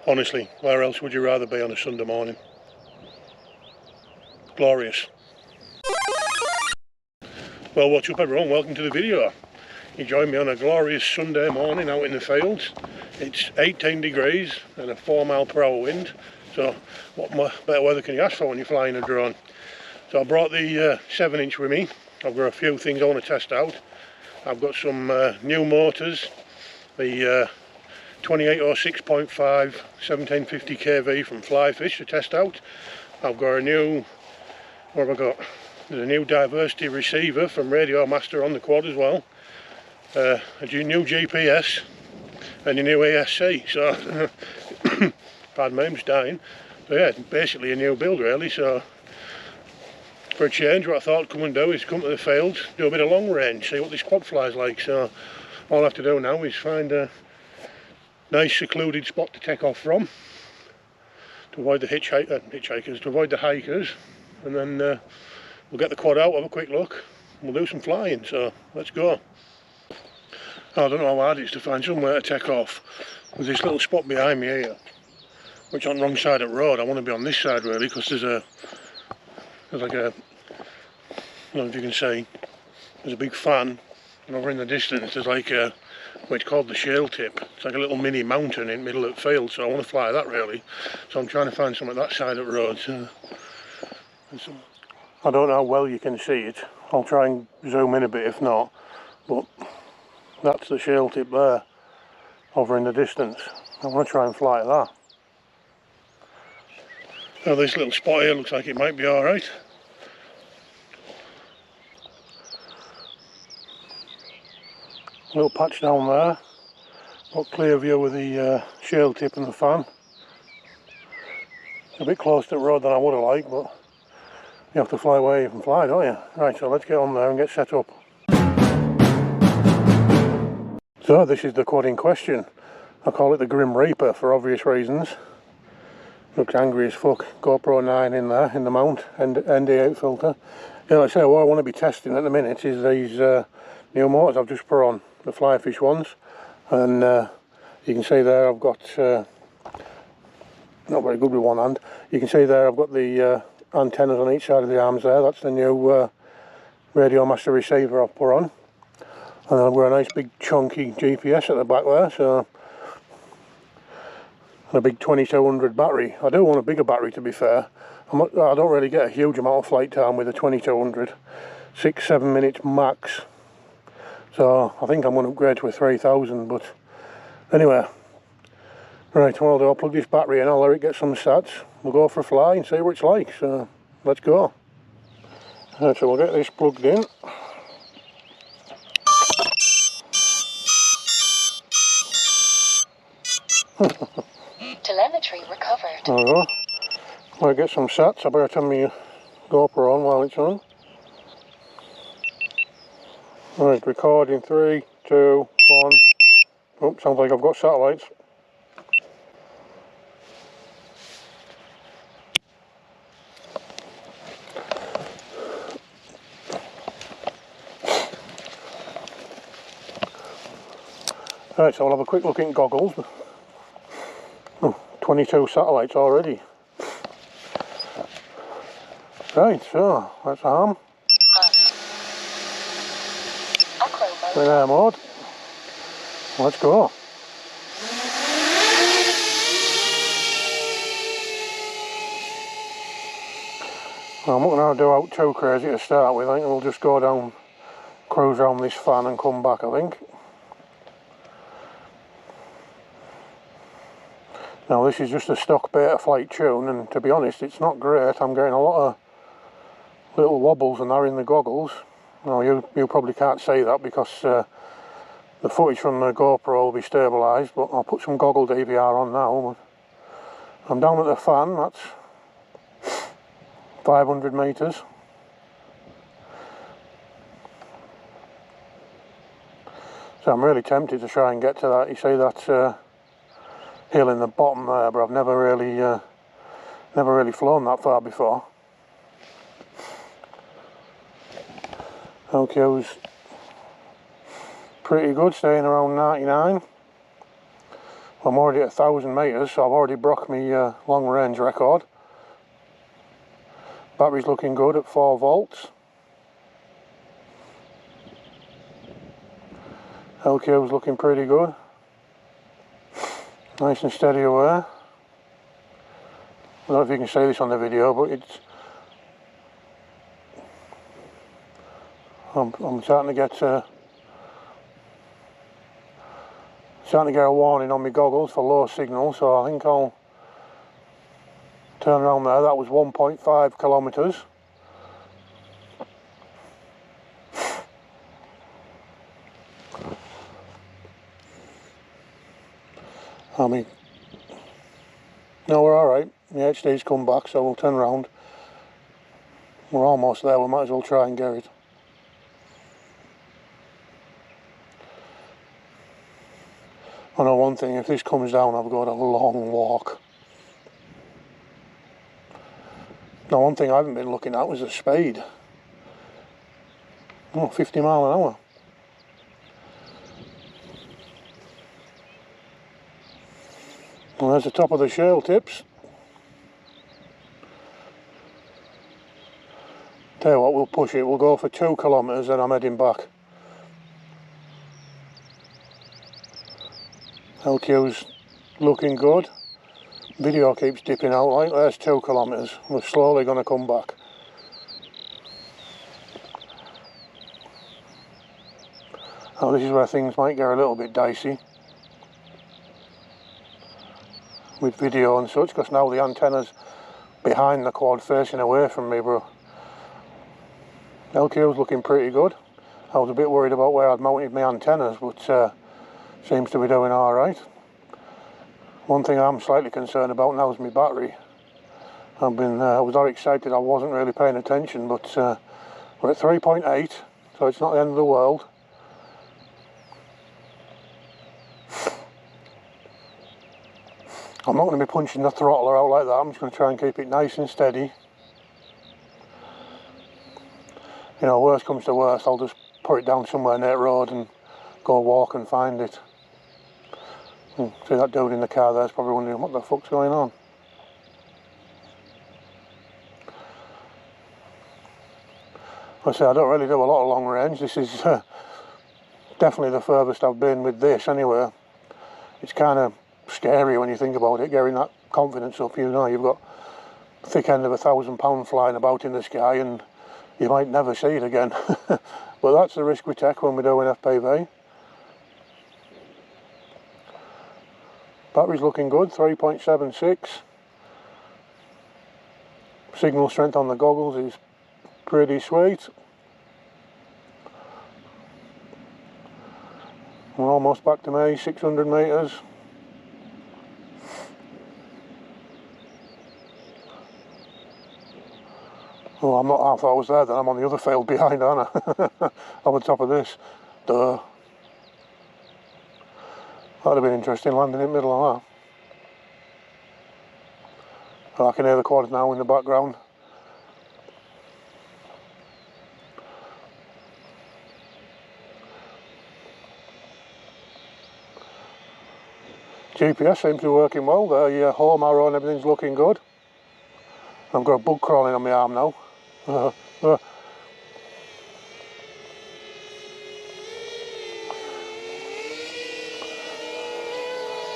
Honestly, where else would you rather be on a Sunday morning? Glorious. Well, what's up everyone, welcome to the video. You join me on a glorious Sunday morning out in the fields. It's 18 degrees and a 4 mph wind, so what better weather can you ask for when you're flying a drone? So I brought the 7-inch with me. I've got a few things I want to test out. I've got some new motors, the 2806.5 1750 kV from Flyfish to test out. I've got a new, what have I got? There's a new diversity receiver from Radio Master on the quad as well. A new GPS and a new ASC. So, pardon me, I'm just dying. So yeah, basically a new build really. So for a change, what I thought I'd come and do is come to the fields, do a bit of long range, see what this quad flies like. So all I have to do now is find a nice secluded spot to take off from, to avoid the hitchhikers, to avoid the hikers, and then we'll get the quad out, have a quick look, and we'll do some flying. So let's go. I don't know how hard it is to find somewhere to take off. There's this little spot behind me here, which on the wrong side of the road. I want to be on this side really, because there's like a, I don't know if you can see, there's a big fan, and over in the distance there's like a, well, it's called the shale tip. It's like a little mini mountain in the middle of the field, so I want to fly that really. So I'm trying to find some at that side of the road. So I don't know how well you can see it. I'll try and zoom in a bit if not, but that's the shale tip there, over in the distance. I want to try and fly that. Now this little spot here looks like it might be alright. Little patch down there, got clear view of the shale tip and the fan. It's a bit close to the road than I would have liked, but you have to fly where you can fly, don't you? Right, so let's get on there and get set up. So this is the quad in question. I call it the Grim Reaper for obvious reasons. Looks angry as fuck. GoPro 9 in there, in the mount, and ND8 filter. Yeah, like I say, what I want to be testing at the minute is these new motors I've just put on, the Flyfish ones. And you can see there I've got, not very good with one hand, you can see there I've got the antennas on each side of the arms there. That's the new Radio Master receiver I've put on. And I've got a nice big chunky GPS at the back there, so a big 2200 battery. I do want a bigger battery to be fair. I don't really get a huge amount of flight time with a 2200, 6-7 minutes max. So I think I'm going to upgrade to a 3000, but anyway. Right, well I'll plug this battery in, I'll let it get some sats. We'll go for a fly and see what it's like, so let's go. Right, so we'll get this plugged in. Telemetry recovered. There we go. I'll get some sats. I better turn my GoPro on while it's on. Right, recording 3, 2, 1. Oh, sounds like I've got satellites. Right, so I'll have a quick look in goggles. Oh, 22 satellites already. Right, so let's arm. In air mode. Let's go. Well, I'm not going to do out too crazy to start with. I think we'll just go down, cruise around this fan and come back, I think. Now this is just a stock beta flight tune, and to be honest it's not great. I'm getting a lot of little wobbles and they're in the goggles. Now you probably can't see that because the footage from the GoPro will be stabilised, but I'll put some goggle DVR on now. I'm down at the fan, that's 500 metres. So I'm really tempted to try and get to that. You see that hill in the bottom there, but I've never really flown that far before. OQ's pretty good, staying around 99. I'm already at 1,000 metres, so I've already broke my long range record. Battery's looking good at 4 volts. LQ's looking pretty good. Nice and steady away. I don't know if you can see this on the video, but it's... I'm starting to get a warning on my goggles for low signal, so I think I'll turn around there. That was 1.5 kilometres. No, we're alright. The HD's come back, so we'll turn around. We're almost there, we might as well try and get it. I know one thing, if this comes down, I've got a long walk. Now, one thing I haven't been looking at was the speed. Oh, 50 mile an hour. Well, there's the top of the shale tips. Tell you what, we'll push it. We'll go for 2 kilometres and I'm heading back. LQ's looking good. Video keeps dipping out like there's 2 kilometres. We're slowly going to come back. Now this is where things might get a little bit dicey with video and such, because now the antenna's behind the quad facing away from me, bro. LQ's looking pretty good. I was a bit worried about where I'd mounted my antennas, but seems to be doing alright. One thing I'm slightly concerned about now is my battery. I was very excited, I wasn't really paying attention, but we're at 3.8, so it's not the end of the world. I'm not going to be punching the throttler out like that, I'm just going to try and keep it nice and steady. You know, worst comes to worst, I'll just put it down somewhere near the road and go walk and find it. See that dude in the car there's probably wondering what the fuck's going on. I say I don't really do a lot of long range. This is definitely the furthest I've been with this anyway. It's kind of scary when you think about it, getting that confidence up. You know, you've got the thick end of 1,000 pound flying about in the sky and you might never see it again. But that's the risk we take when we're doing FPV. Battery's looking good, 3.76. Signal strength on the goggles is pretty sweet. We're almost back to me, 600 metres. Oh, I'm not half hours there, then I'm on the other field behind, aren't I? On the top of this. Duh. That'd have been interesting, landing in the middle of that. I can hear the quads now in the background. GPS seems to be working well. The home arrow and everything's looking good. I've got a bug crawling on my arm now.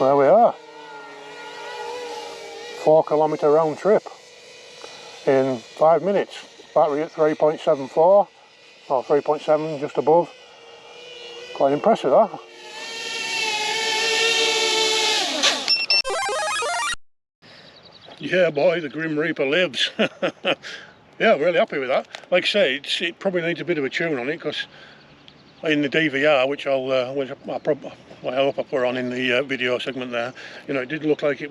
There we are. 4 kilometre round trip in 5 minutes. Battery at 3.74 or 3.7, just above. Quite impressive, that. Yeah, boy, the Grim Reaper lives. Yeah, I'm really happy with that. Like I say, it probably needs a bit of a tune on it, because in the DVR, which I hope I put on in the video segment there, you know, it did look like it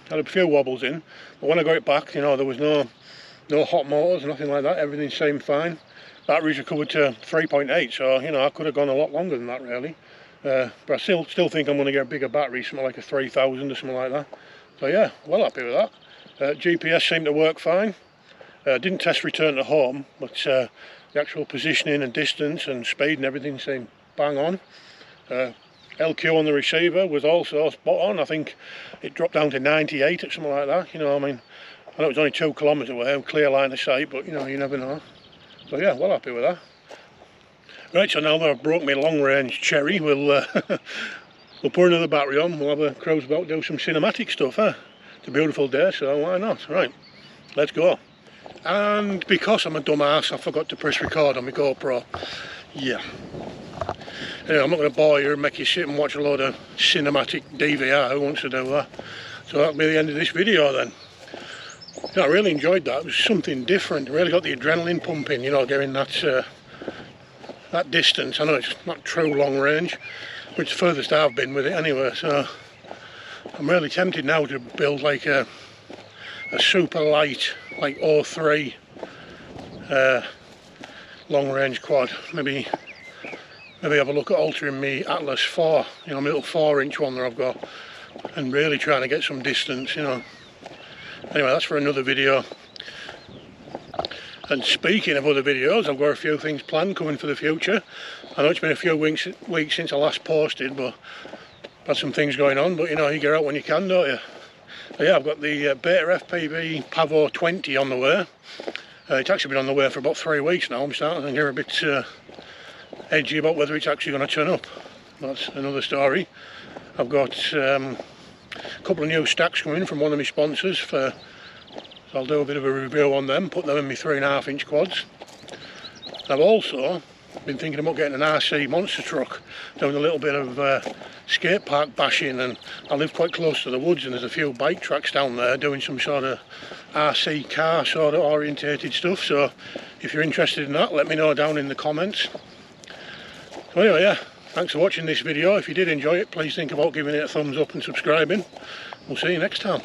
had a few wobbles in, but when I got it back, you know, there was no hot motors, nothing like that. Everything seemed fine. Batteries recovered to 3.8, so you know, I could have gone a lot longer than that really. But I still think I'm going to get a bigger battery, something like a 3000 or something like that. So yeah, well happy with that. GPS seemed to work fine. Didn't test return to home, but the actual positioning and distance and speed and everything seemed bang on. LQ on the receiver was also spot on. I think it dropped down to 98 or something like that. You know, I mean, I know it's only 2 kilometres away, clear line of sight, but you know, you never know. So yeah, well happy with that. Right, so now that I've broke my long range cherry, we'll put another battery on. We'll have a cruise about, do some cinematic stuff, huh? It's a beautiful day, so why not? Right, let's go. And because I'm a dumbass, I forgot to press record on my GoPro. Yeah. Anyway, I'm not going to bore you and make you sit and watch a load of cinematic DVR. Who wants to do that? So that'll be the end of this video then. Yeah, I really enjoyed that. It was something different. Really got the adrenaline pumping, you know, getting that that distance. I know it's not true long range, but it's the furthest I've been with it anyway. So I'm really tempted now to build like a super light, like 03 long range quad. Maybe have a look at altering me Atlas 4, you know, my little 4-inch one that I've got, and really trying to get some distance, you know. Anyway, that's for another video. And speaking of other videos, I've got a few things planned coming for the future. I know it's been a few weeks since I last posted, but I've had some things going on, but you know, you get out when you can, don't you? So yeah, I've got the Beta FPV Pavo 20 on the way. It's actually been on the way for about 3 weeks now. I'm starting to get a bit edgy about whether it's actually going to turn up. That's another story. I've got a couple of new stacks coming from one of my sponsors, so I'll do a bit of a review on them, put them in my 3.5-inch quads. I've also been thinking about getting an RC monster truck, doing a little bit of skate park bashing, and I live quite close to the woods and there's a few bike tracks down there doing some sort of RC car sort of orientated stuff. So if you're interested in that, let me know down in the comments. So anyway, yeah, thanks for watching this video. If you did enjoy it, please think about giving it a thumbs up and subscribing. We'll see you next time.